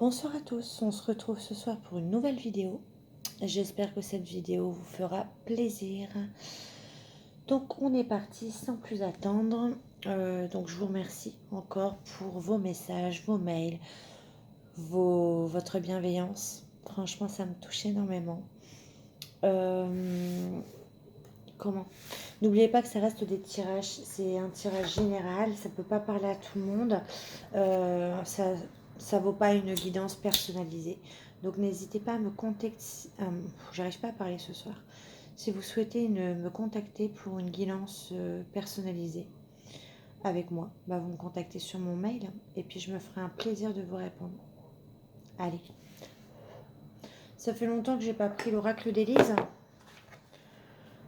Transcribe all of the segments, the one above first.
Bonsoir à tous, on se retrouve ce soir pour une nouvelle vidéo. J'espère que cette vidéo vous fera plaisir. Donc on est parti sans plus attendre. Donc je vous remercie encore pour vos messages, vos mails, votre bienveillance. Franchement ça me touche énormément. N'oubliez pas que ça reste des tirages, c'est un tirage général, ça ne peut pas parler à tout le monde. Ça vaut pas une guidance personnalisée. Donc n'hésitez pas à me contacter. J'arrive pas à parler ce soir. Si vous souhaitez me contacter pour une guidance personnalisée avec moi, vous me contactez sur mon mail et puis je me ferai un plaisir de vous répondre. Allez. Ça fait longtemps que j'ai pas pris l'oracle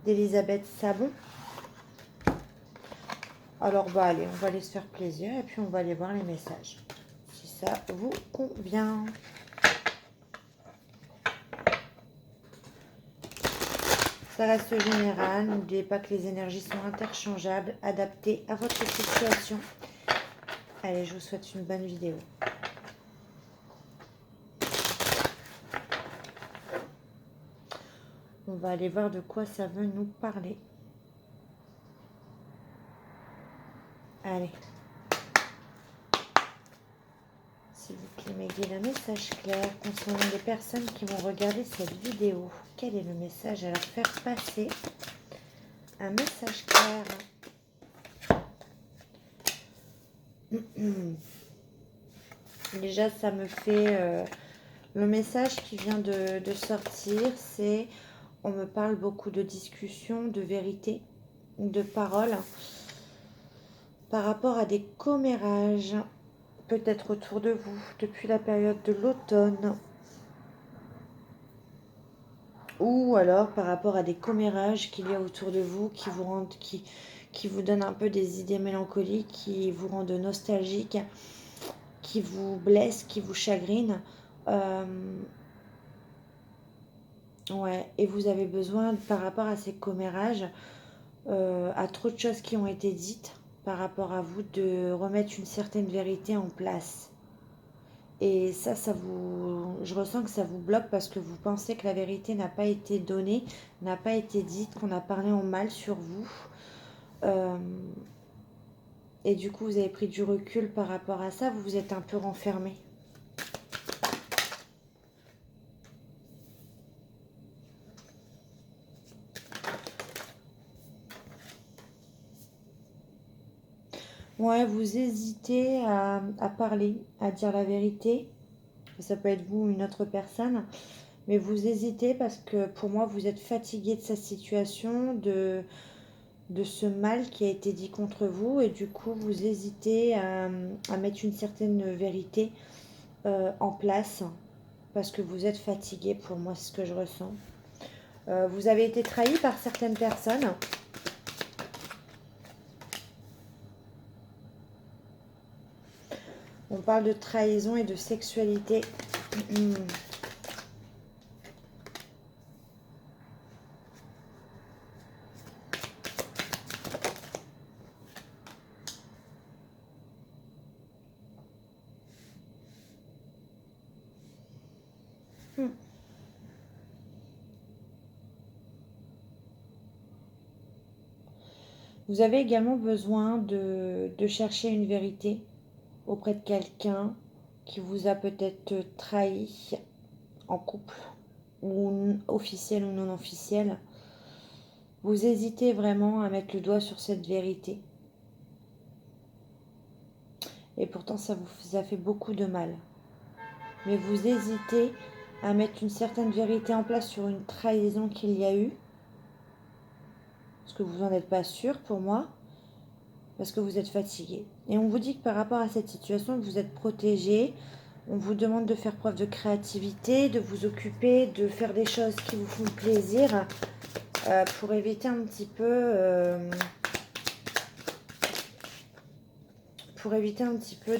d'Elisabeth Sabon. Alors allez, on va aller se faire plaisir et puis on va aller voir les messages. Si ça vous convient. Ça reste général. N'oubliez pas que les énergies sont interchangeables, adaptées à votre situation. Allez, je vous souhaite une bonne vidéo. On va aller voir de quoi ça veut nous parler. Allez. S'il vous plaît, mes guides, un message clair concernant les personnes qui vont regarder cette vidéo. Quel est le message à leur faire passer? Un message clair. Déjà, ça me fait... le message qui vient de sortir, c'est... On me parle beaucoup de discussions, de vérité, de paroles. Par rapport à des commérages, peut-être autour de vous, depuis la période de l'automne. Ou alors par rapport à des commérages qu'il y a autour de vous qui vous rendent, qui vous donnent un peu des idées mélancoliques, qui vous rendent nostalgiques, qui vous blessent, qui vous chagrinent. Ouais, et vous avez besoin, par rapport à ces commérages, à trop de choses qui ont été dites par rapport à vous, de remettre une certaine vérité en place. Et ça je ressens que ça vous bloque parce que vous pensez que la vérité n'a pas été donnée, n'a pas été dite, qu'on a parlé en mal sur vous. Et du coup, vous avez pris du recul par rapport à ça, vous vous êtes un peu renfermé. Ouais, vous hésitez à parler, à dire la vérité. Ça peut être vous ou une autre personne. Mais vous hésitez parce que pour moi, vous êtes fatigué de cette situation, de ce mal qui a été dit contre vous. Et du coup, vous hésitez à mettre une certaine vérité en place. Parce que vous êtes fatigué, pour moi, c'est ce que je ressens. Vous avez été trahi par certaines personnes. On parle de trahison et de sexualité. Vous avez également besoin de chercher une vérité auprès de quelqu'un qui vous a peut-être trahi en couple, ou officiel ou non officiel. Vous hésitez vraiment à mettre le doigt sur cette vérité. Et pourtant, ça vous a fait beaucoup de mal. Mais vous hésitez à mettre une certaine vérité en place sur une trahison qu'il y a eu. Parce que vous n'en êtes pas sûr pour moi. Parce que vous êtes fatigué. Et on vous dit que par rapport à cette situation, vous êtes protégé. On vous demande de faire preuve de créativité, de vous occuper, de faire des choses qui vous font plaisir pour éviter un petit peu...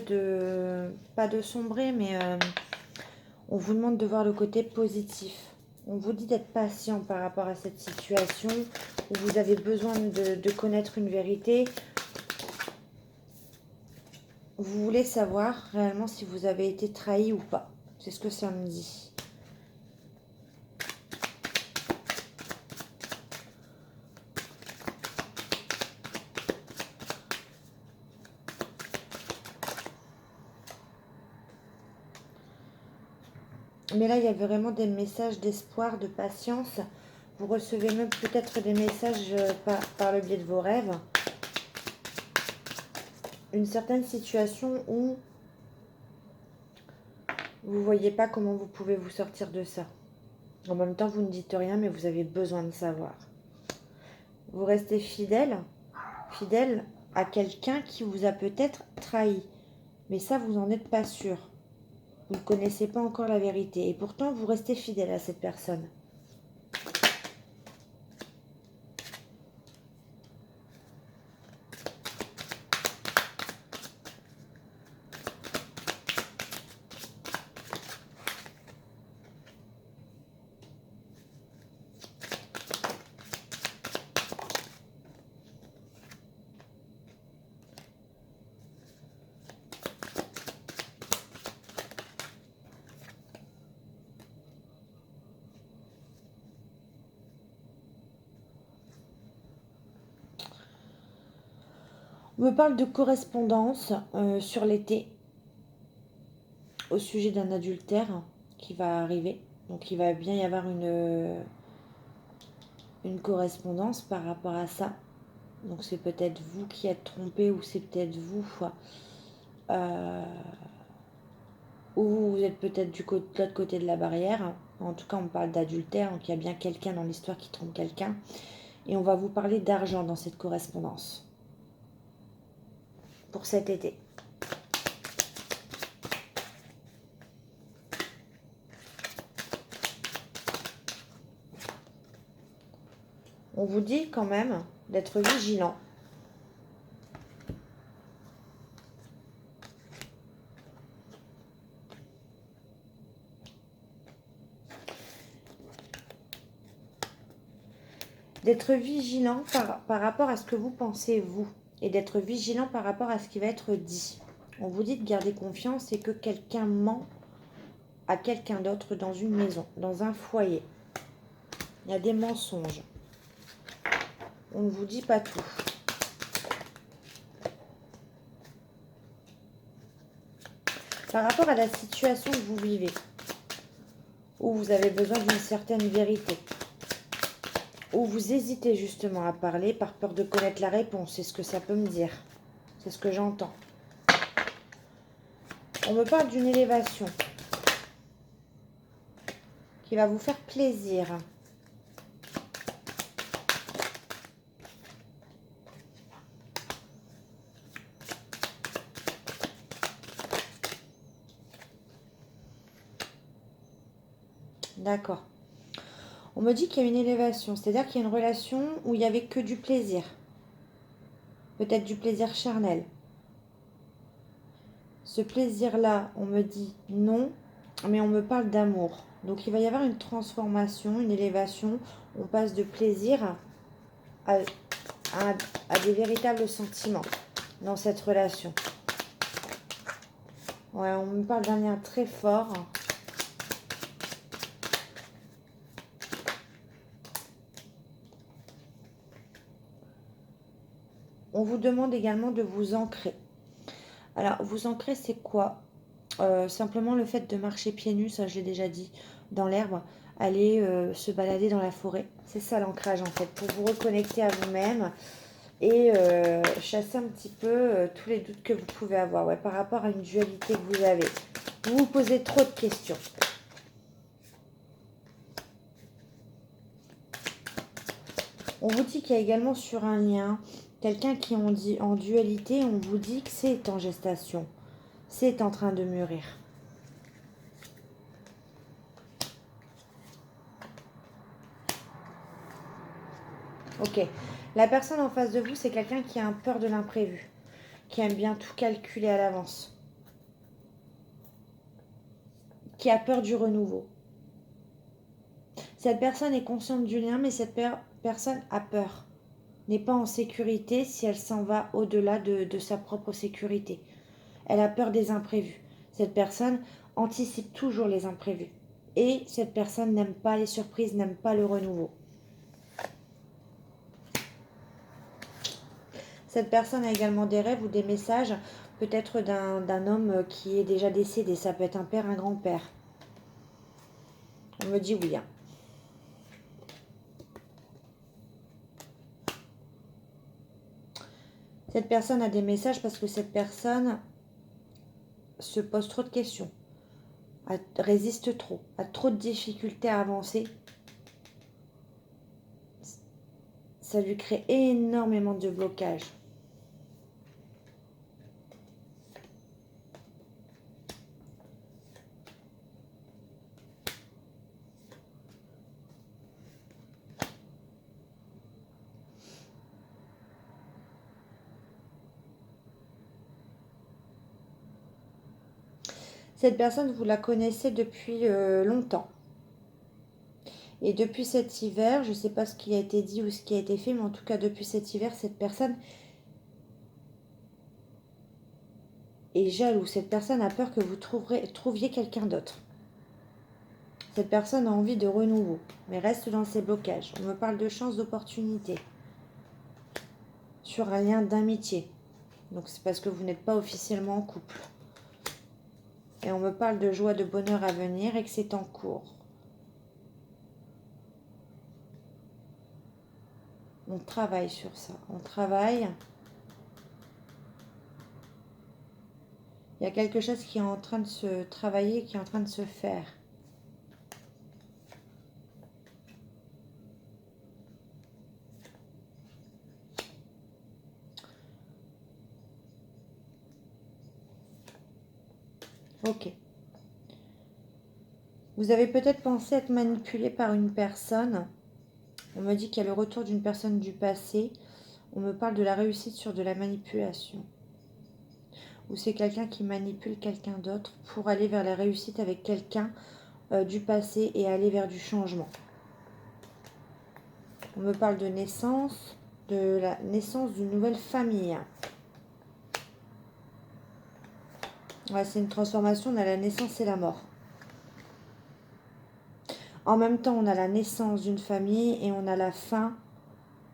de... Pas de sombrer, mais on vous demande de voir le côté positif. On vous dit d'être patient par rapport à cette situation où vous avez besoin de connaître une vérité. Vous voulez savoir réellement si vous avez été trahi ou pas. C'est ce que ça me dit. Mais là, il y avait vraiment des messages d'espoir, de patience. Vous recevez même peut-être des messages par le biais de vos rêves. Une certaine situation où vous ne voyez pas comment vous pouvez vous sortir de ça. En même temps, vous ne dites rien, mais vous avez besoin de savoir. Vous restez fidèle à quelqu'un qui vous a peut-être trahi. Mais ça, vous n'en êtes pas sûr. Vous ne connaissez pas encore la vérité. Et pourtant, vous restez fidèle à cette personne. On me parle de correspondance sur l'été au sujet d'un adultère qui va arriver. Donc il va bien y avoir une correspondance par rapport à ça. Donc c'est peut-être vous qui êtes trompé ou c'est peut-être vous ou vous êtes peut-être de l'autre côté de la barrière. En tout cas, on parle d'adultère, donc il y a bien quelqu'un dans l'histoire qui trompe quelqu'un. Et on va vous parler d'argent dans cette correspondance pour cet été. On vous dit quand même d'être vigilant. D'être vigilant par rapport à ce que vous pensez, vous. Et d'être vigilant par rapport à ce qui va être dit. On vous dit de garder confiance et que quelqu'un ment à quelqu'un d'autre dans une maison, dans un foyer. Il y a des mensonges. On ne vous dit pas tout. Par rapport à la situation que vous vivez, où vous avez besoin d'une certaine vérité, où vous hésitez justement à parler par peur de connaître la réponse, c'est ce que ça peut me dire. C'est ce que j'entends. On me parle d'une élévation qui va vous faire plaisir. D'accord. On me dit qu'il y a une élévation, c'est-à-dire qu'il y a une relation où il n'y avait que du plaisir. Peut-être du plaisir charnel. Ce plaisir-là, on me dit non, mais on me parle d'amour. Donc il va y avoir une transformation, une élévation. On passe de plaisir à des véritables sentiments dans cette relation. Ouais, on me parle d'un lien très fort. On vous demande également de vous ancrer. Alors, vous ancrer, c'est quoi? Simplement le fait de marcher pieds nus, ça je l'ai déjà dit, dans l'herbe, aller se balader dans la forêt. C'est ça l'ancrage en fait, pour vous reconnecter à vous-même et chasser un petit peu tous les doutes que vous pouvez avoir par rapport à une dualité que vous avez. Vous vous posez trop de questions. On vous dit qu'il y a également sur un lien, quelqu'un qui on dit en dualité, on vous dit que c'est en gestation, c'est en train de mûrir. Ok, la personne en face de vous, c'est quelqu'un qui a peur de l'imprévu, qui aime bien tout calculer à l'avance, qui a peur du renouveau. Cette personne est consciente du lien, mais cette personne a peur, n'est pas en sécurité si elle s'en va au-delà de sa propre sécurité. Elle a peur des imprévus. Cette personne anticipe toujours les imprévus. Et cette personne n'aime pas les surprises, n'aime pas le renouveau. Cette personne a également des rêves ou des messages, peut-être d'un homme qui est déjà décédé. Ça peut être un père, un grand-père. On me dit oui. Hein. Cette personne a des messages parce que cette personne se pose trop de questions, résiste trop, a trop de difficultés à avancer. Ça lui crée énormément de blocages. Cette personne, vous la connaissez depuis longtemps. Et depuis cet hiver, je ne sais pas ce qui a été dit ou ce qui a été fait, mais en tout cas depuis cet hiver, cette personne est jalouse. Cette personne a peur que vous trouviez quelqu'un d'autre. Cette personne a envie de renouveau, mais reste dans ses blocages. On me parle de chance, d'opportunité. Sur un lien d'amitié. Donc c'est parce que vous n'êtes pas officiellement en couple. Et on me parle de joie, de bonheur à venir et que c'est en cours. On travaille sur ça. On travaille. Il y a quelque chose qui est en train de se travailler, qui est en train de se faire. Ok. Vous avez peut-être pensé être manipulé par une personne. On me dit qu'il y a le retour d'une personne du passé. On me parle de la réussite sur de la manipulation. Ou c'est quelqu'un qui manipule quelqu'un d'autre pour aller vers la réussite avec quelqu'un du passé et aller vers du changement. On me parle de naissance, de la naissance d'une nouvelle famille. Ouais, c'est une transformation, on a la naissance et la mort. En même temps, on a la naissance d'une famille et on a la fin.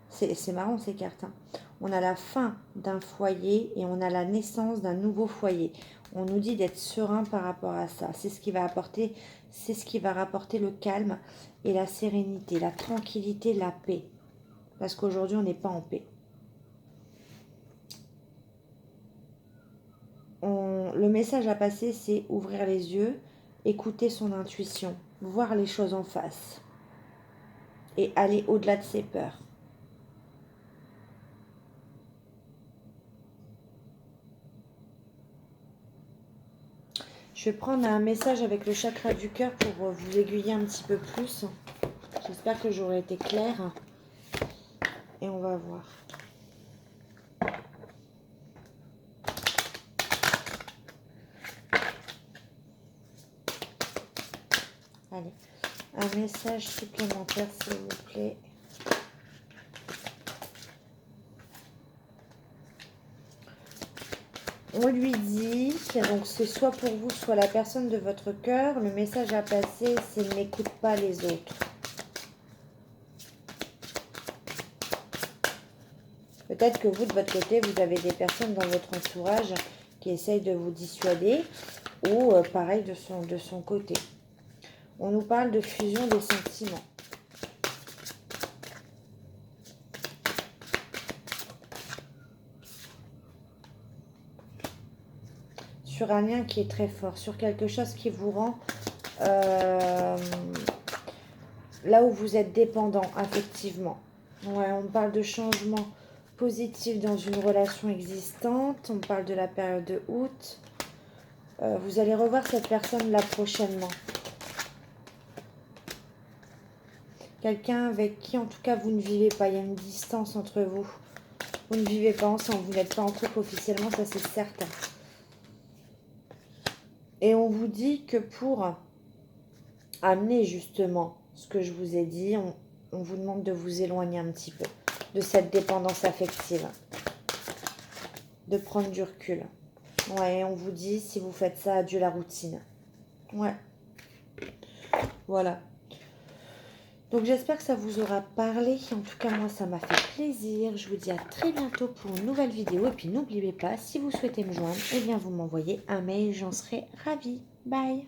C'est marrant ces cartes. Hein. On a la fin d'un foyer et on a la naissance d'un nouveau foyer. On nous dit d'être serein par rapport à ça. C'est ce qui va apporter, c'est ce qui va rapporter le calme et la sérénité, la tranquillité, la paix. Parce qu'aujourd'hui, on n'est pas en paix. Le message à passer, c'est ouvrir les yeux, écouter son intuition, voir les choses en face et aller au-delà de ses peurs. Je vais prendre un message avec le chakra du cœur pour vous aiguiller un petit peu plus. J'espère que j'aurai été claire. Et on va voir. Allez, un message supplémentaire s'il vous plaît. On lui dit, donc c'est soit pour vous, soit la personne de votre cœur. Le message à passer, c'est n'écoute pas les autres. Peut-être que vous, de votre côté, vous avez des personnes dans votre entourage qui essayent de vous dissuader ou pareil de son côté. On nous parle de fusion des sentiments. Sur un lien qui est très fort, sur quelque chose qui vous rend là où vous êtes dépendant affectivement. Ouais, on parle de changement positif dans une relation existante. On parle de la période de août. Vous allez revoir cette personne là prochainement. Quelqu'un avec qui, en tout cas, vous ne vivez pas. Il y a une distance entre vous. Vous ne vivez pas ensemble. Vous n'êtes pas en couple officiellement, ça c'est certain. Et on vous dit que pour amener justement ce que je vous ai dit, on vous demande de vous éloigner un petit peu de cette dépendance affective. De prendre du recul. Ouais, on vous dit, si vous faites ça, adieu la routine. Ouais, voilà. Donc j'espère que ça vous aura parlé. En tout cas, moi, ça m'a fait plaisir. Je vous dis à très bientôt pour une nouvelle vidéo. Et puis n'oubliez pas, si vous souhaitez me joindre, eh bien vous m'envoyez un mail, j'en serai ravie. Bye!